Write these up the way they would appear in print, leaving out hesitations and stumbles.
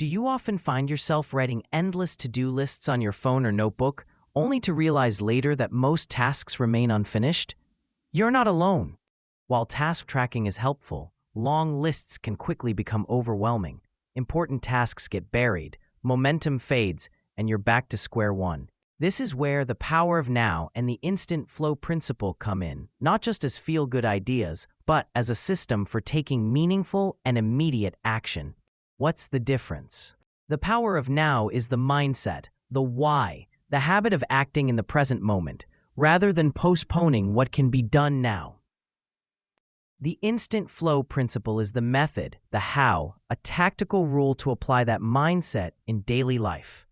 Do you often find yourself writing endless to-do lists on your phone or notebook, only to realize later that most tasks remain unfinished? You're not alone. While task tracking is helpful, long lists can quickly become overwhelming. Important tasks get buried, momentum fades, and you're back to square one. This is where the power of now and the instant flow principle come in, not just as feel-good ideas, but as a system for taking meaningful and immediate action. What's the difference? The power of now is the mindset, the why, the habit of acting in the present moment, rather than postponing what can be done now. The instant flow principle is the method, the how, a tactical rule to apply that mindset in daily life.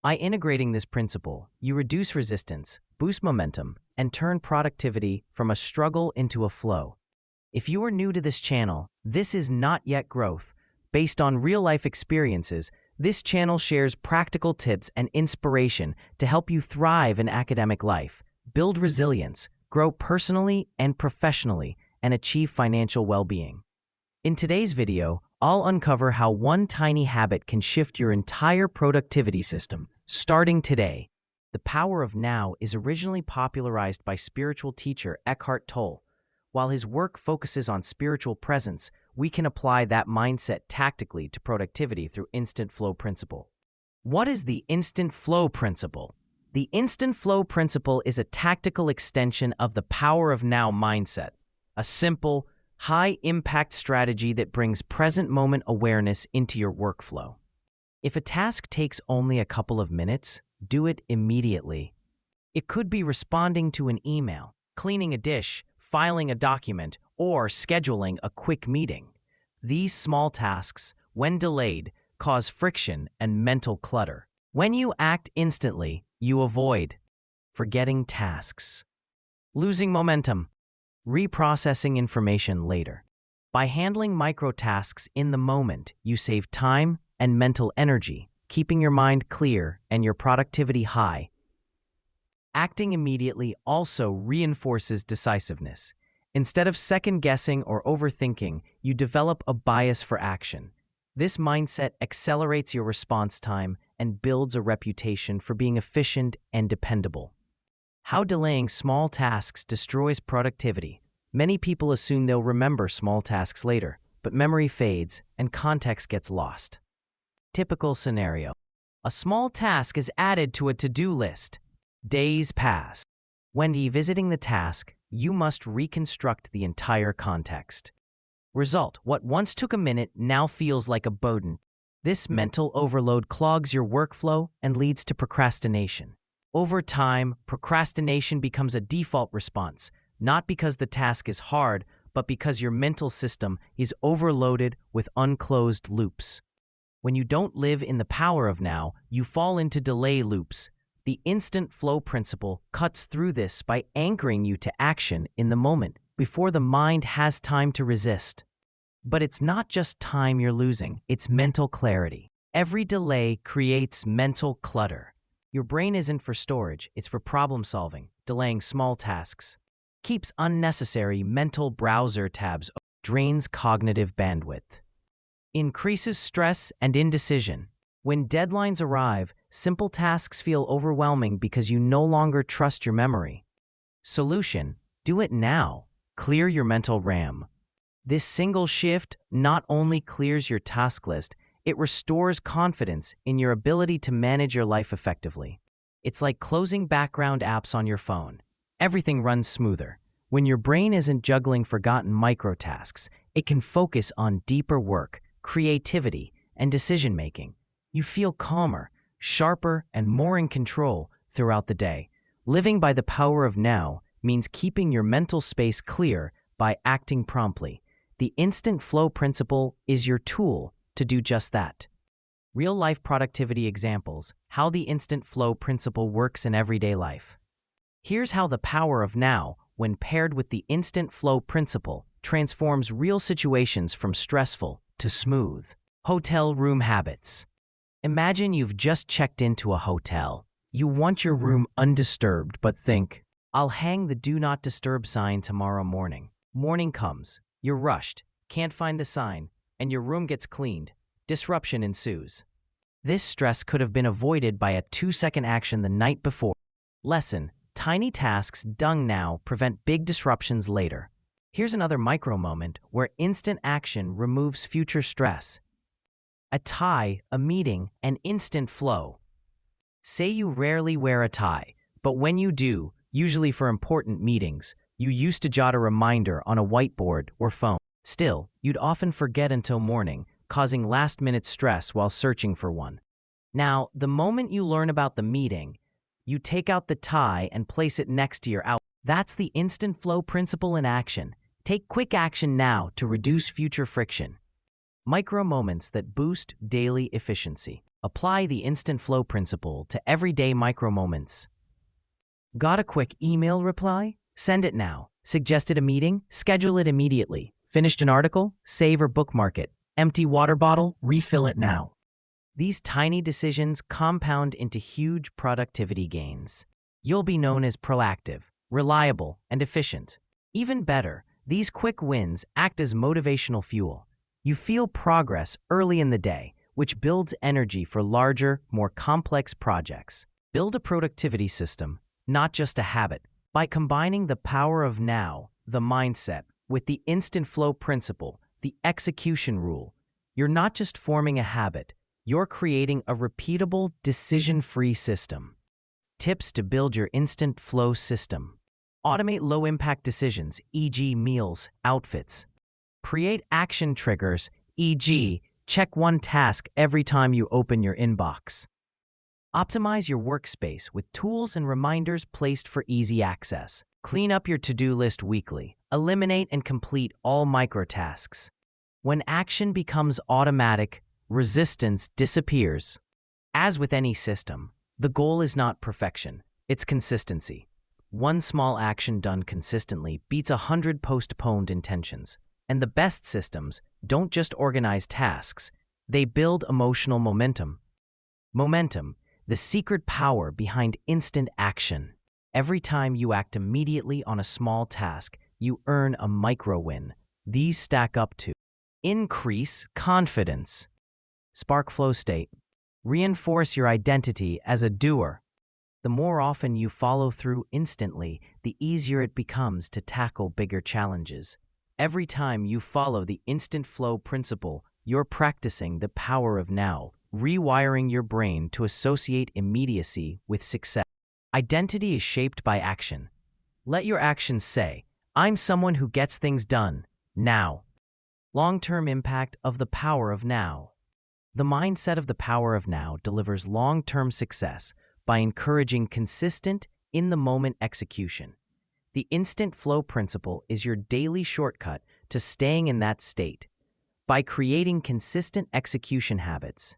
By integrating this principle, you reduce resistance, boost momentum, and turn productivity from a struggle into a flow. If you are new to this channel, this is not yet growth. Based on real-life experiences, this channel shares practical tips and inspiration to help you thrive in academic life, build resilience, grow personally and professionally, and achieve financial well-being. In today's video, I'll uncover how one tiny habit can shift your entire productivity system, starting today. The power of now is originally popularized by spiritual teacher Eckhart Tolle. While his work focuses on spiritual presence, we can apply that mindset tactically to productivity through instant flow principle. What is the instant flow principle? The instant flow principle is a tactical extension of the power of now mindset, a simple, high-impact strategy that brings present moment awareness into your workflow. If a task takes only a couple of minutes, do it immediately. It could be responding to an email, cleaning a dish, filing a document, or scheduling a quick meeting. These small tasks, when delayed, cause friction and mental clutter. When you act instantly, you avoid forgetting tasks, losing momentum, reprocessing information later. By handling micro-tasks in the moment, you save time and mental energy, keeping your mind clear and your productivity high. Acting immediately also reinforces decisiveness. Instead of second-guessing or overthinking, you develop a bias for action. This mindset accelerates your response time and builds a reputation for being efficient and dependable. How delaying small tasks destroys productivity. Many people assume they'll remember small tasks later, but memory fades and context gets lost. Typical scenario. A small task is added to a to-do list. Days pass. When revisiting the task, you must reconstruct the entire context. Result: what once took a minute now feels like a burden. This mental overload clogs your workflow and leads to procrastination. Over time, procrastination becomes a default response, not because the task is hard, but because your mental system is overloaded with unclosed loops. When you don't live in the power of now, you fall into delay loops. The instant flow principle cuts through this by anchoring you to action in the moment before the mind has time to resist. But it's not just time you're losing, it's mental clarity. Every delay creates mental clutter. Your brain isn't for storage, it's for problem solving. Delaying small tasks keeps unnecessary mental browser tabs open, drains cognitive bandwidth, increases stress and indecision. When deadlines arrive, simple tasks feel overwhelming because you no longer trust your memory. Solution: do it now. Clear your mental RAM. This single shift not only clears your task list, it restores confidence in your ability to manage your life effectively. It's like closing background apps on your phone. Everything runs smoother. When your brain isn't juggling forgotten microtasks, it can focus on deeper work, creativity, and decision-making. You feel calmer, sharper, and more in control throughout the day. Living by the power of now means keeping your mental space clear by acting promptly. The instant flow principle is your tool to do just that. Real-life productivity examples: how the instant flow principle works in everyday life. Here's how the power of now, when paired with the instant flow principle, transforms real situations from stressful to smooth. Hotel room habits. Imagine you've just checked into a hotel. You want your room undisturbed, but think, I'll hang the do not disturb sign tomorrow morning. Morning comes, you're rushed, can't find the sign, and your room gets cleaned. Disruption ensues. This stress could have been avoided by a 2-second action the night before. Lesson: tiny tasks done now prevent big disruptions later. Here's another micro moment where instant action removes future stress. A tie, a meeting, an instant flow. Say you rarely wear a tie, but when you do, usually for important meetings, you used to jot a reminder on a whiteboard or phone. Still, you'd often forget until morning, causing last-minute stress while searching for one. Now, the moment you learn about the meeting, you take out the tie and place it next to your outfit. That's the instant flow principle in action. Take quick action now to reduce future friction. Micro moments that boost daily efficiency. Apply the instant flow principle to everyday micro moments. Got a quick email reply? Send it now. Suggested a meeting? Schedule it immediately. Finished an article? Save or bookmark it. Empty water bottle? Refill it now. These tiny decisions compound into huge productivity gains. You'll be known as proactive, reliable, and efficient. Even better, these quick wins act as motivational fuel. You feel progress early in the day, which builds energy for larger, more complex projects. Build a productivity system, not just a habit. By combining the power of now, the mindset, with the instant flow principle, the execution rule, you're not just forming a habit, you're creating a repeatable, decision-free system. Tips to build your instant flow system. Automate low-impact decisions, e.g. meals, outfits. Create action triggers, e.g. check one task every time you open your inbox. Optimize your workspace with tools and reminders placed for easy access. Clean up your to-do list weekly. Eliminate and complete all microtasks. When action becomes automatic, resistance disappears. As with any system, the goal is not perfection, it's consistency. One small action done consistently beats 100 postponed intentions. And the best systems don't just organize tasks, they build emotional momentum. Momentum, the secret power behind instant action. Every time you act immediately on a small task, you earn a micro win. These stack up to increase confidence, spark flow state, reinforce your identity as a doer. The more often you follow through instantly, the easier it becomes to tackle bigger challenges. Every time you follow the instant flow principle, you're practicing the power of now, rewiring your brain to associate immediacy with success. Identity is shaped by action. Let your actions say, I'm someone who gets things done, now. Long-term impact of the power of now. The mindset of the power of now delivers long-term success by encouraging consistent, in-the-moment execution. The instant flow principle is your daily shortcut to staying in that state. By creating consistent execution habits,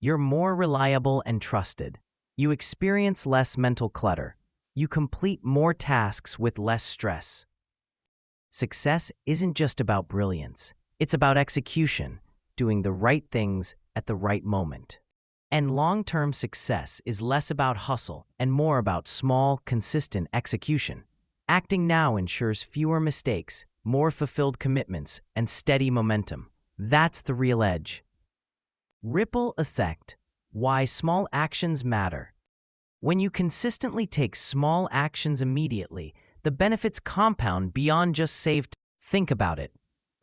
you're more reliable and trusted. You experience less mental clutter. You complete more tasks with less stress. Success isn't just about brilliance. It's about execution, doing the right things at the right moment. And long-term success is less about hustle and more about small, consistent execution. Acting now ensures fewer mistakes, more fulfilled commitments, and steady momentum. That's the real edge. Ripple effect. Why small actions matter. When you consistently take small actions immediately, the benefits compound beyond just saved. Think about it.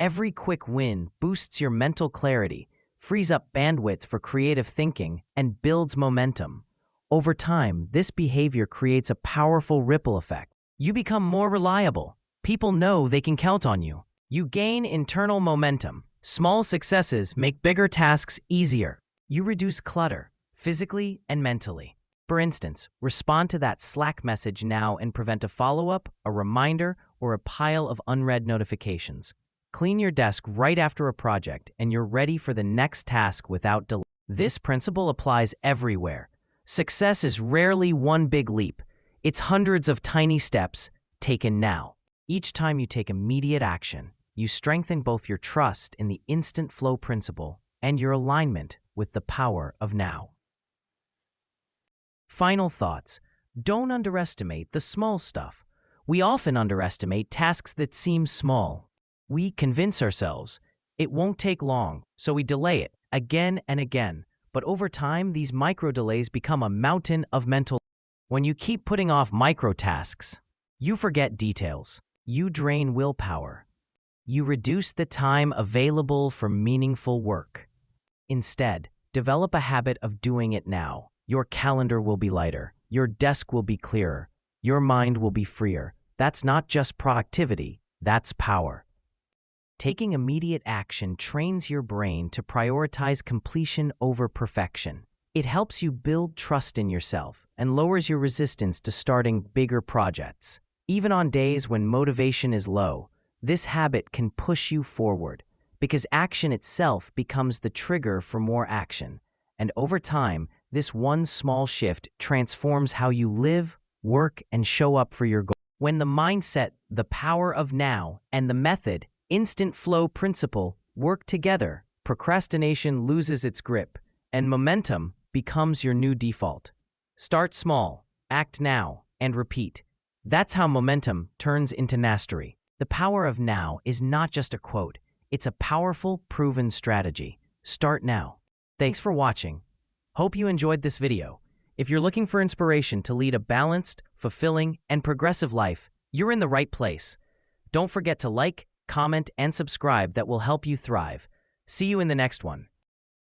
Every quick win boosts your mental clarity, frees up bandwidth for creative thinking, and builds momentum. Over time, this behavior creates a powerful ripple effect. You become more reliable. People know they can count on you. You gain internal momentum. Small successes make bigger tasks easier. You reduce clutter, physically and mentally. For instance, respond to that Slack message now and prevent a follow-up, a reminder, or a pile of unread notifications. Clean your desk right after a project and you're ready for the next task without delay. This principle applies everywhere. Success is rarely one big leap. It's hundreds of tiny steps taken now. Each time you take immediate action, you strengthen both your trust in the instant flow principle and your alignment with the power of now. Final thoughts. Don't underestimate the small stuff. We often underestimate tasks that seem small. We convince ourselves it won't take long, so we delay it, again and again. But over time, these micro delays become a mountain of mental. When you keep putting off micro tasks, you forget details. You drain willpower. You reduce the time available for meaningful work. Instead, develop a habit of doing it now. Your calendar will be lighter. Your desk will be clearer. Your mind will be freer. That's not just productivity, that's power. Taking immediate action trains your brain to prioritize completion over perfection. It helps you build trust in yourself and lowers your resistance to starting bigger projects. Even on days when motivation is low, this habit can push you forward because action itself becomes the trigger for more action. And over time, this one small shift transforms how you live, work, and show up for your goals. When the mindset, the power of now, and the method, instant flow principle, work together, procrastination loses its grip, and momentum becomes your new default. Start small, act now, and repeat. That's how momentum turns into mastery. The power of now is not just a quote, it's a powerful, proven strategy. Start now. Thanks for watching. Hope you enjoyed this video. If you're looking for inspiration to lead a balanced, fulfilling, and progressive life, you're in the right place. Don't forget to like, comment, and subscribe. That will help you thrive. See you in the next one.